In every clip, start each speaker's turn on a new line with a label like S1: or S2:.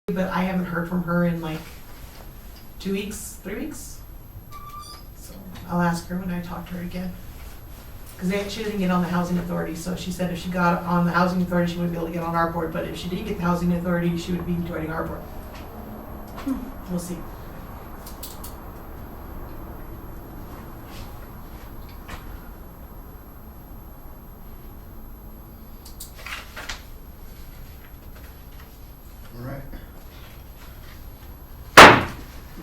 S1: but I haven't heard from her in like 2 weeks, 3 weeks. So I'll ask her when I talk to her again. Because she didn't get on the housing authority, so she said if she got on the housing authority, she wouldn't be able to get on our board, but if she didn't get the housing authority, she would be joining our board. We'll see.
S2: All right.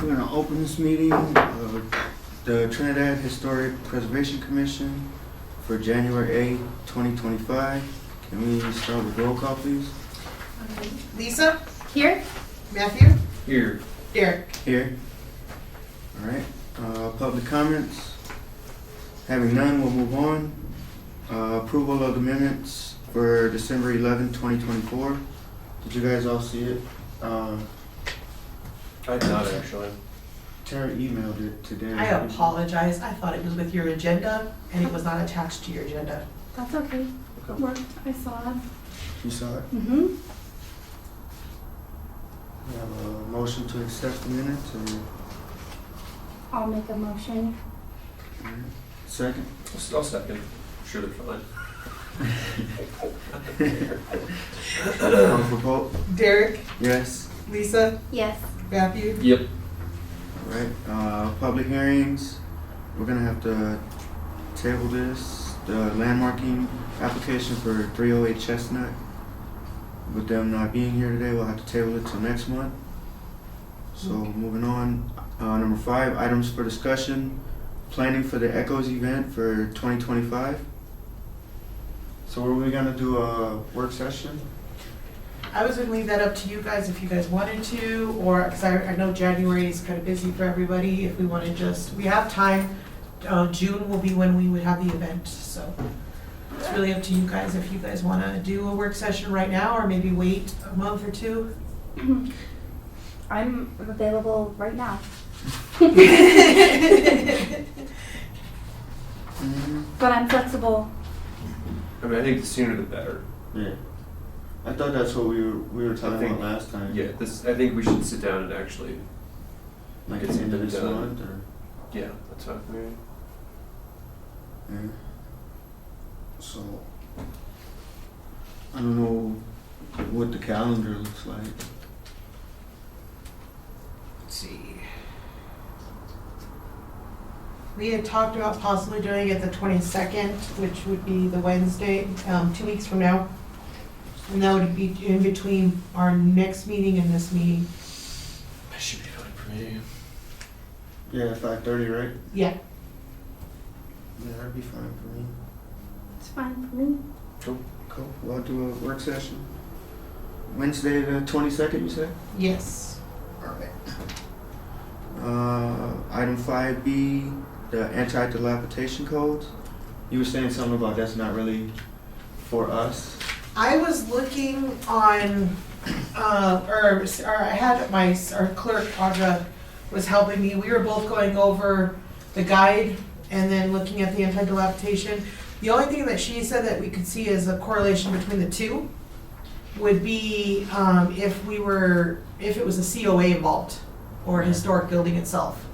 S2: We're gonna open this meeting of the Trinidad Historic Preservation Commission for January 8, 2025. Can we start with roll call, please?
S1: Lisa?
S3: Here?
S1: Matthew?
S4: Here.
S1: Derek?
S2: Here. All right. Public comments? Having none, we'll move on. Approval of the minutes for December 11, 2024. Did you guys all see it?
S4: I did not actually.
S2: Tara emailed it today.
S1: I apologize. I thought it was with your agenda and it was not attached to your agenda.
S3: That's okay.
S4: Okay.
S3: Worked. I saw it.
S2: You saw it?
S3: Mm-hmm.
S2: We have a motion to accept the minutes, or
S3: I'll make a motion.
S2: second?
S4: I'll second. I'm sure they're fine.
S2: Call for vote?
S1: Derek?
S2: Yes.
S1: Lisa?
S3: Yes.
S1: Matthew?
S4: Yep.
S2: All right. Public hearings. We're gonna have to table this. The landmarking application for 308 Chestnut. With them not being here today, we'll have to table it till next month. So moving on, number 5, items for discussion. Planning for the Echoes event for 2025. So were we gonna do a work session?
S1: I was gonna leave that up to you guys if you guys wanted to, or, because I know January is kind of busy for everybody, if we want to just, we have time. June will be when we would have the event, so it's really up to you guys if you guys want to do a work session right now, or maybe wait a month or two.
S3: I'm available right now. But I'm flexible.
S4: I mean, I think the sooner the better.
S2: Yeah. I thought that's what we were talking
S4: think-
S2: about last time.
S4: Yeah. I think we should sit down and actually.
S2: Like
S4: Get
S2: at the end of
S4: something
S2: this
S4: done.
S2: month, or?
S4: Yeah, that's fine.
S2: Yeah. So, I don't know what the calendar looks like.
S1: Let's see. We had talked about possibly doing it the 22nd, which would be the Wednesday, 2 weeks from now. And that would be in between our next meeting and this meeting.
S4: That should be fine for me.
S2: Yeah, 5:30, right?
S1: Yeah.
S2: Yeah, that'd be fine for me.
S3: It's fine for me.
S4: Cool.
S2: Cool. We'll do a work session. Wednesday the 22nd, you said?
S1: Yes.
S2: Alright. Item 5B, the anti-dilapidation codes. You were saying something about that's not really for us.
S1: I was looking on, or I had our clerk, Audra, was helping me. We were both going over the guide and then looking at the anti-dilapidation. The only thing that she said that we could see as a correlation between the two would be if it was a COA involved or a historic building itself.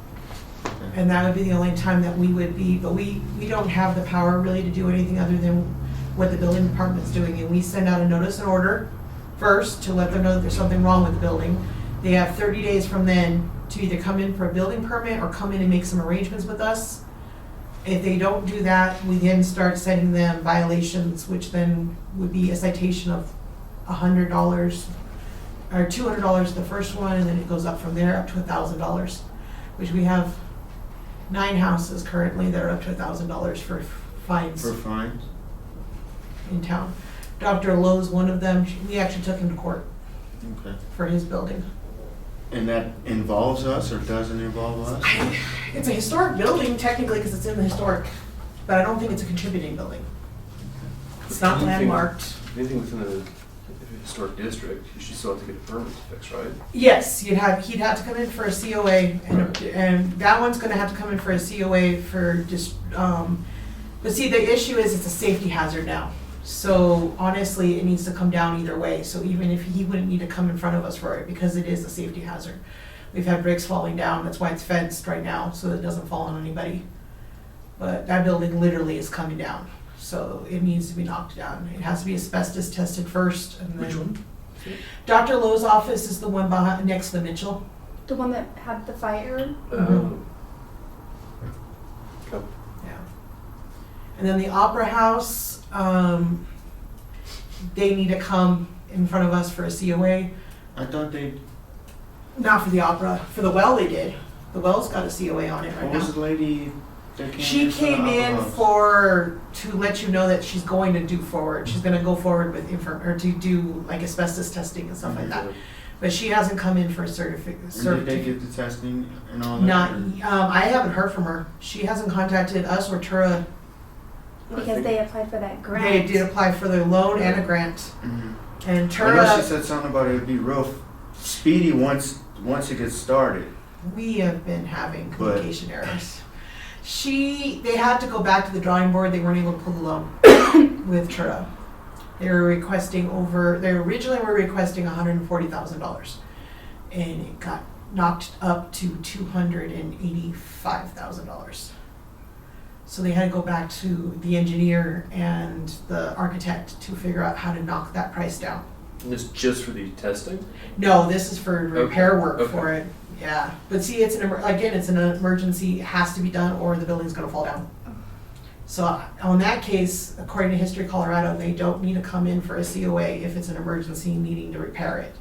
S1: And that would be the only time that we would be, but we don't have the power really to do anything other than what the building department's doing. And we send out a notice and order first to let them know that there's something wrong with the building. They have 30 days from then to either come in for a building permit or come in and make some arrangements with us. If they don't do that, we then start sending them violations, which then would be a citation of $100 or $200 the first one, and then it goes up from there up to $1,000, which we have 9 houses currently that are up to $1,000 for fines
S2: For fines?
S1: in town. Dr. Lowe's one of them. We actually took him to court
S2: Okay.
S1: for his building.
S2: And that involves us or doesn't involve us?
S1: It's a historic building technically because it's in the historic, but I don't think it's a contributing building. It's not landmarked.
S4: Anything within the historic district, you should still have to get a permit to fix, right?
S1: Yes, he'd have to come in for a COA, and that one's gonna have to come in for a COA for just, but see, the issue is it's a safety hazard now. So honestly, it needs to come down either way. So even if he wouldn't need to come in front of us for it, because it is a safety hazard. We've had bricks falling down, that's why it's fenced right now, so it doesn't fall on anybody. But that building literally is coming down, so it needs to be knocked down. It has to be asbestos tested first, and then.
S4: Which one?
S1: Dr. Lowe's office is the one behind, next to Mitchell.
S3: The one that had the fire.
S1: Mhm.
S4: Okay.
S1: Yeah. And then the Opera House, they need to come in front of us for a COA.
S2: I thought they,
S1: Not for the Opera, for the well they did. The well's got a COA on it right
S2: what was
S1: now.
S2: the lady that came
S1: She
S2: in for the
S1: came in
S2: alcohol?
S1: to let you know that she's going to do forward. She's gonna go forward with or to do like asbestos testing and stuff like that. But she hasn't come in for a
S2: And did they
S1: certificate.
S2: get the testing and all that?
S1: Not,
S2: or-
S1: I haven't heard from her. She hasn't contacted us or Tura.
S3: Because they applied for that grant.
S1: They did apply for the loan and a grant.
S2: Mhm.
S1: And
S2: I know she
S1: Tura,
S2: said something about it'd be real speedy once it gets started.
S1: we have been having
S2: But-
S1: communication errors. They had to go back to the drawing board. They weren't able to pull the loan with Tura. They originally were requesting $140,000, and it got knocked up to $285,000. So they had to go back to the engineer and the architect to figure out how to knock that price down.
S4: And it's just for the testing?
S1: No, this is for repair
S4: Okay,
S1: work for it. Yeah, but see, it's it's an emergency, it has to be done, or the building's gonna fall down. So on that case, according to History Colorado, they don't need to come in for a COA if it's an emergency needing to repair it.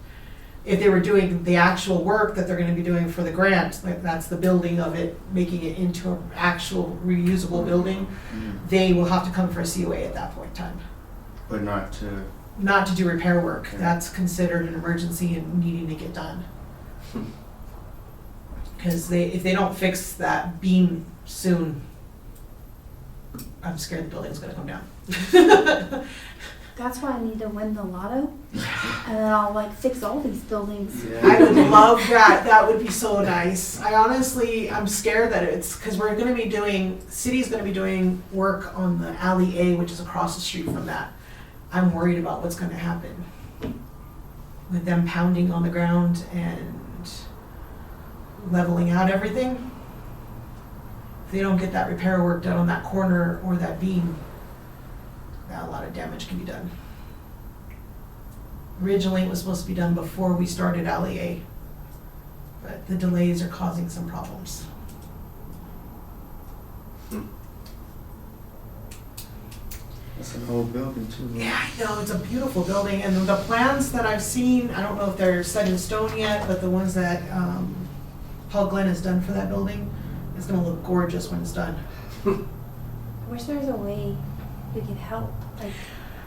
S1: If they were doing the actual work that they're gonna be doing for the grant, like that's the building of it, making it into an actual reusable building,
S2: Mhm.
S1: they will have to come for a COA at that point in time.
S2: But not to,
S1: Not to do repair work,
S2: Okay.
S1: that's considered an emergency and needing to get done. Because if they don't fix that beam soon, I'm scared the building's gonna come down.
S3: That's why I need to win the lotto, and then I'll like fix all these buildings.
S1: I would love that, that would be so nice. I'm scared that because city's gonna be doing work on the Alley A, which is across the street from that. I'm worried about what's gonna happen with them pounding on the ground and leveling out everything. If they don't get that repair work done on that corner or that beam, a lot of damage can be done. Originally, it was supposed to be done before we started Alley A, but the delays are causing some problems.
S2: that's an old building too. right?
S1: Yeah, I know, it's a beautiful building, and the plans that I've seen, I don't know if they're set in stone yet, but the ones that Paul Glenn has done for that building, it's gonna look gorgeous when it's done.
S3: I wish there was a way we could help. Like,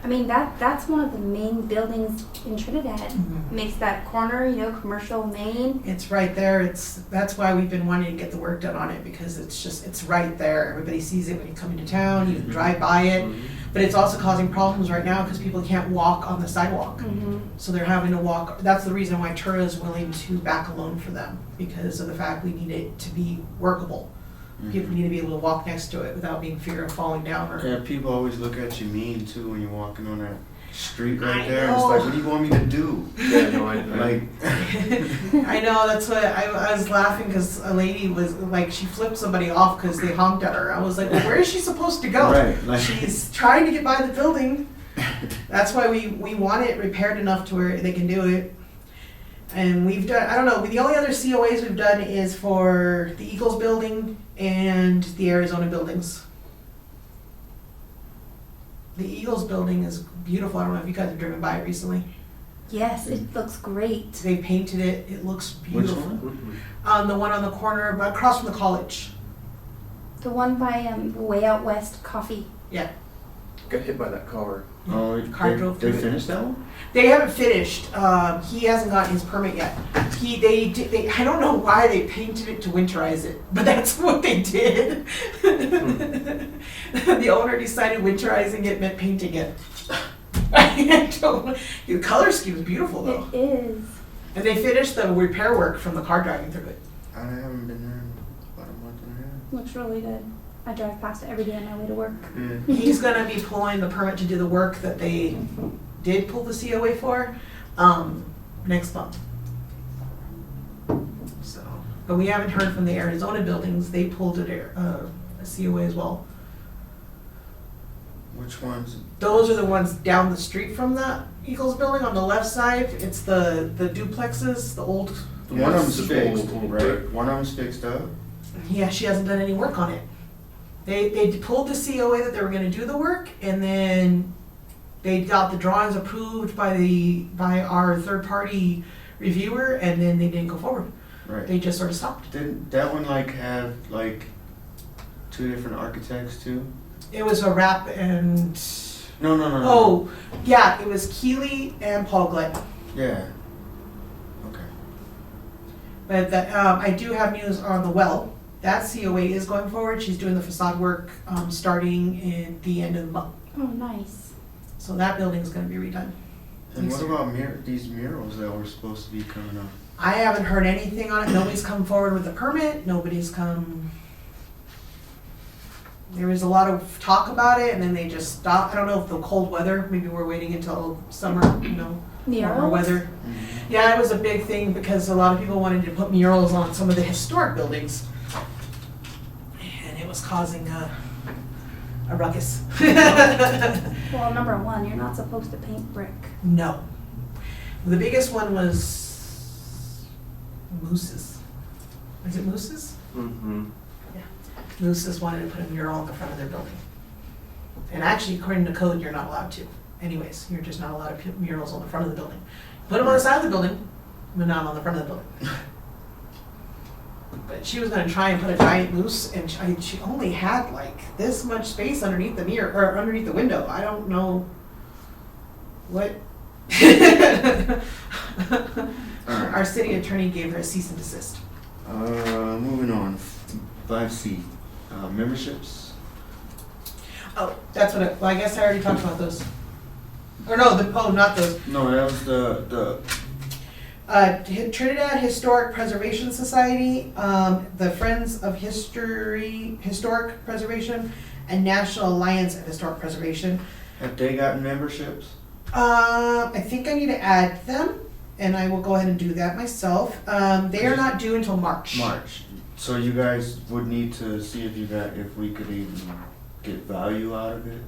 S3: I mean, that's one of the main buildings in Trinidad.
S1: Mhm.
S3: Makes that corner, commercial main.
S1: It's right there, that's why we've been wanting to get the work done on it, because it's right there. Everybody sees it when you come into town, you drive by it.
S4: Mhm.
S1: But it's also causing problems right now because people can't walk on the sidewalk.
S3: Mm-hmm.
S1: So they're having to walk, that's the reason why Tura is willing to back a loan for them, because of the fact we need it to be workable. People need to be able to walk next to it without being fear of falling down or.
S2: Yeah, people always look at you mean too when you're walking on that street right
S1: I
S2: there. It's
S1: know.
S2: like, what do you want me to do?
S4: Yeah, no, I
S2: Like,
S1: I know, that's what, I was laughing because a lady was, like, she flipped somebody off because they honked at her. I was like, well, where is she supposed to go?
S2: Right, like-
S1: She's trying to get by the building. That's why we want it repaired enough to where they can do it. And we've done, I don't know, the only other COAs we've done is for the Eagles building and the Arizona buildings. The Eagles building is beautiful. I don't know if you guys have driven by it recently.
S3: Yes, it looks great.
S1: They painted it. It looks
S2: Which
S1: beautiful.
S2: one?
S4: Mhm.
S1: The one on the corner, but across from the college.
S3: The one by Way Out West Coffee.
S1: Yeah.
S4: Got hit by that car.
S2: oh,
S1: Car drove
S2: they
S1: through it.
S2: finished that one?
S1: They haven't finished. He hasn't gotten his permit yet. I don't know why they painted it to winterize it, but that's what they did. The owner decided winterizing it meant painting it. I don't know. The color scheme is beautiful though.
S3: It is.
S1: And they finished the repair work from the car driving through it.
S2: I haven't been there in about a month and a half.
S3: Looks really good. I drive past it every day on my way to work.
S2: Yeah.
S1: He's gonna be pulling the permit to do the work that they did pull the COA for, next month. So, but we haven't heard from the Arizona buildings, they pulled a COA as well.
S2: Which ones?
S1: Those are the ones down the street from the Eagles building on the left side, it's the duplexes, the old.
S2: One of them's
S4: Yeah, it's
S2: fixed,
S4: old,
S2: right? One of them's fixed up?
S1: Yeah, she hasn't done any work on it. They pulled the COA that they were gonna do the work, and then they got the drawings approved by our third-party reviewer, and then they didn't go forward.
S2: Right.
S1: They just sort of stopped.
S2: Didn't that one like have like 2 different architects too?
S1: It was a wrap and,
S2: No.
S1: oh, yeah, it was Keeley and Paul Glenn.
S2: Yeah. Okay.
S1: But that, I do have news on the well. That COA is going forward. She's doing the facade work, starting in the end of the month.
S3: Oh, nice.
S1: So that building's gonna be redone.
S2: And
S1: Yes,
S2: what
S1: sir.
S2: about these murals that were supposed to be coming up?
S1: I haven't heard anything on it. Nobody's come forward with a permit. Nobody's come. There was a lot of talk about it, and then they just stopped. I don't know if the cold weather. Maybe we're waiting until summer, warmer
S3: Murals?
S1: weather.
S2: Mm-hmm.
S1: Yeah, it was a big thing because a lot of people wanted to put murals on some of the historic buildings, and it was causing a ruckus.
S3: Well, number one, you're not supposed to paint brick.
S1: No. The biggest one was Moose's. Is it Moose's?
S4: Mm-hmm.
S1: Moose's wanted to put a mural on the front of their building. And actually, according to code, you're not allowed to. Anyways, you're just not allowed to put murals on the front of the building. Put them on the side of the building, but not on the front of the building. But she was gonna try and put a giant moose, and she only had like this much space underneath the mirror, or underneath the window. I don't know what. Our city attorney gave her a cease and desist.
S2: Moving on. 5C. Memberships.
S1: Oh, that's what I guess I already talked about those. Or no, not those.
S2: No, that was the
S1: Trinidad Historic Preservation Society, the Friends of Historic Preservation, and National Alliance of Historic Preservation.
S2: Have they gotten memberships?
S1: I think I need to add them, and I will go ahead and do that myself. They are not due until March.
S2: March. So you guys would need to see if we could even get value out of it.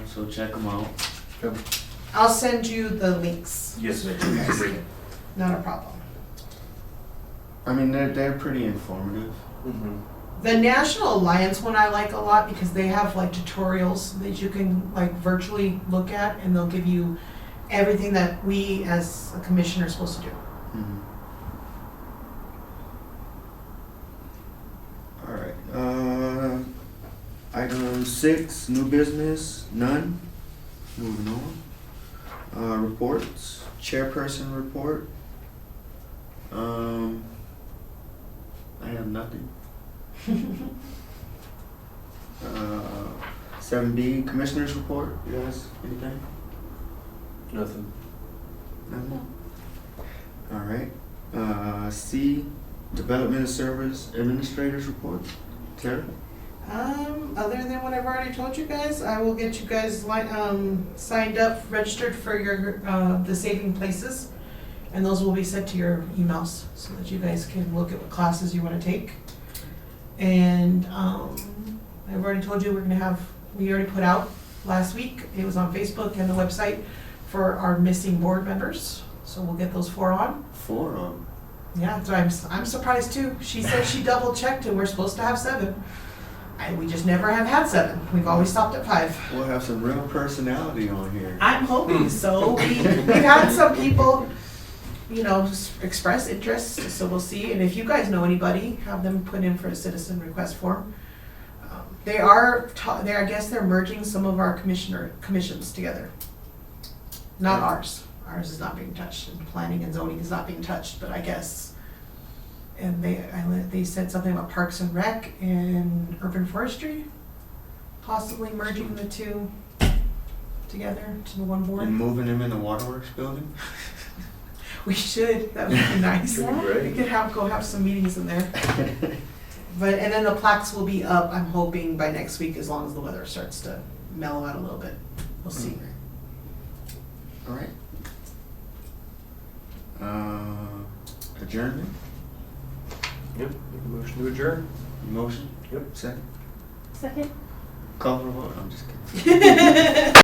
S2: So check them out.
S4: Yep.
S1: I'll send you the links.
S4: Yes.
S1: so that you guys
S4: Great.
S1: can- Not a problem.
S2: I mean, they're pretty informative.
S4: Mm-hmm.
S1: The National Alliance one I like a lot because they have like tutorials that you can like virtually look at, and they'll give you everything that we as a commission are supposed to do.
S2: Mhm. All right. Item 6, new business, none. Moving on. Reports, chairperson report. I have nothing. 7B, commissioners report. You guys, anything?
S4: Nothing.
S2: Nothing? All right. C, development and service administrators report. Tara?
S1: Other than what I've already told you guys, I will get you guys signed up, registered for your the saving places, and those will be sent to your emails so that you guys can look at what classes you want to take. And I've already told you we already put out last week. It was on Facebook and the website for our missing board members. So we'll get those 4 on.
S2: 4 of them.
S1: Yeah, so I'm surprised too. She said she double checked and we're supposed to have 7. We just never have had 7. We've always stopped at 5.
S2: We'll have some real personality on here.
S1: I'm hoping so. We've had some people, express interest, so we'll see. And if you guys know anybody, have them put in for a citizen request form. I guess they're merging some of our commissions together. Not ours. Ours is not being touched, and planning and zoning is not being touched, but I guess. And they said something about Parks and Rec and Urban Forestry, possibly merging the 2 together to the one board.
S2: And moving them in the waterworks building?
S1: We should. That would be nice.
S3: Yeah.
S1: We could go have some meetings in there. But, and then the plaques will be up, I'm hoping by next week, as long as the weather starts to mellow out a little bit. We'll see.
S2: All right. Adjournment?
S4: Yep, make a motion to adjourn.
S2: Motion?
S4: Yep.
S2: Second?
S3: Second?
S2: Call for a vote? I'm just kidding.